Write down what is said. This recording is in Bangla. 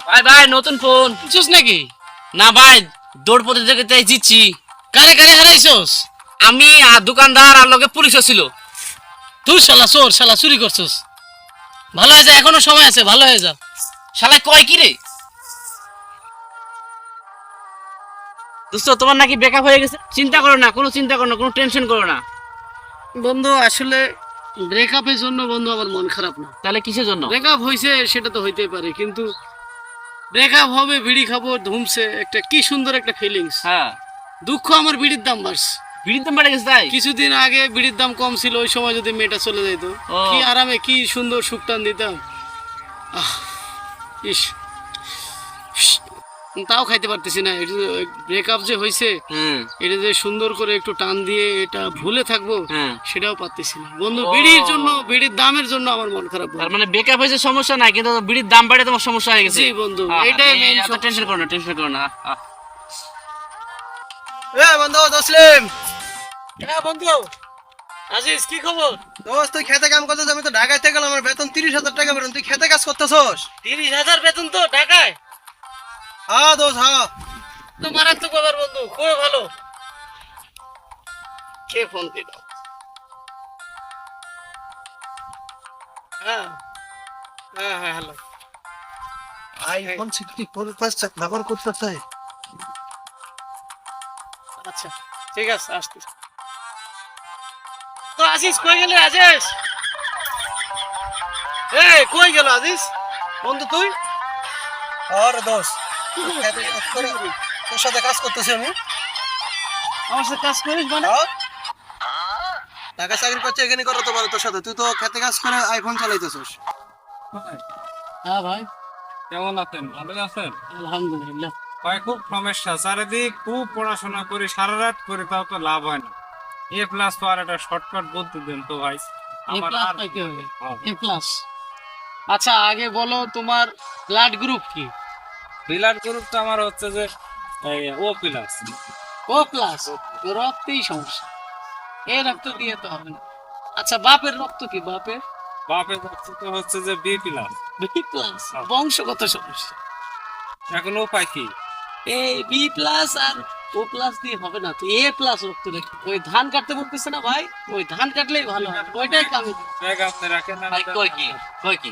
ভাই ভাই নতুন ফোন বুঝছিস নাকি? না ভাই, দৌড় প্রতিযোগিতায় জিতছি। কারে কারে হারাইছস? আমি আর দোকানদার আর লগে পুলিশ ছিল। তুই শালা চোর, শালা চুরি করছস। ভালো হয়ে যা, এখনো সময় আছে, ভালো হয়ে যা। শালা কয় কি রে? দোস্ত তোমার নাকি ব্রেকআপ হয়ে গেছে? চিন্তা করো না, কোনো চিন্তা করো না, কোনো টেনশন করো না। বন্ধু আসলে ব্রেকআপের জন্য বন্ধু আমার মন খারাপ না। তাহলে কিসের জন্য? ব্রেকআপ হয়েছে সেটা তো হইতেই পারে, কিন্তু ব্রেকআপ হবে, বিড়ি খাবো ধুমছে, একটা কি সুন্দর একটা ফিলিংস। হ্যাঁ, দুঃখ আমার বিড়ির দাম বাড়ছে। বিড়ির দাম বেড়ে গেছে তাই? কিছুদিন আগে বিড়ির দাম কম ছিল, ওই সময় যদি মেয়েটা চলে যেত ও। কি আরামে কি সুন্দর সুখটান দিতাম। আহ, ইস, তাও খাইতে পারতেছি না। ব্রেকআপ যে হয়েছে হুম। এটা যে সুন্দর করে একটু টান দিয়ে এটা ভুলে থাকবো হ্যাঁ। সেটাও পারতেছি না বন্ধু। ও। বিড়ির জন্য, বিড়ির দামের জন্য আমার মন খারাপ তার বন্ধু। মানে ব্রেকআপ হয়েছে সমস্যা নাই, কিন্তু বিড়ির দাম বাড়ে তোমার সমস্যা হয়ে গেছে। জি বন্ধু, এটাই মেইন সমস্যা। টেনশন করো না, টেনশন করো না। এ বন্ধু তসলিম, হ্যাঁ বন্ধু আজিজ, কি খবর? দোস্ত তুই খেতে কাম করতেছ, আমি তো ঢাকায় থেকে গেলাম, আমার বেতন 30,000 টাকা বেতন, তুই খেতে কাজ করতেছস? 30,000 বেতন তো ঢাকায়? হ্যাঁ দোস্ত হ্যাঁ। তো মারাত্মক ব্যাপার বন্ধু, খুবই ভালো। কে ফোন দিল? হ্যাঁ হ্যাঁ হ্যাঁ, হ্যালো। আইফোন 64 প্লাস ব্যবহার করতেছে। আচ্ছা ঠিক আছে, আসতে। তো আজিজ কই গেলে? আজিজ, এই কই গেল আজিজ বন্ধু তুই? আরে দোস্ত খেতে কাজ করে তোর সাথে কাজ করতেছি আমি। আমার সাথে কাজ করিস মানে? হ্যাঁ? ঢাকা চাকরি করছে, এখানে করো তো পারে তোর সাথে, তুই তো খেতে কাজ করে আইফোন চালাইতেছস। হ্যাঁ ভাই, কেমন আছেন? ভালো আছেন? আলহামদুলিল্লাহ। ভাই খুব সমস্যা, চারিদিক খুব পড়াশোনা করি, সারা রাত করে, তাও তো লাভ হয় না। এ প্লাস পাওয়ার একটা শর্টকাট বলতে দেন তো ভাই। এ আমার প্লাস আর পাইতে হবে। হ্যাঁ। এ প্লাস। আচ্ছা আগে বলো তোমার ব্লাড গ্রুপ কি? ব্লাড গ্রুপটা আমার হচ্ছে যে ও প্লাস। ও প্লাস। রক্তেই সমস্যা, এই রক্ত দিয়ে তো হবে না। আচ্ছা বাপের রক্ত কি? বাপের বাপের হচ্ছে তো হচ্ছে যে বি প্লাস। B plus. বংশগত সমস্যা। এখন উপায় কি? এই বি প্লাস আর ও প্লাস দিয়ে হবে না, তো এ প্লাস রক্ত রেখে ওই ধান কাটতে বলতেছে না ভাই, ওই ধান কাটলেই ভালো হয়, ওইটাই কামে। ব্যাগ আপনি রাখেন না? ভাই কই কি? কই কি?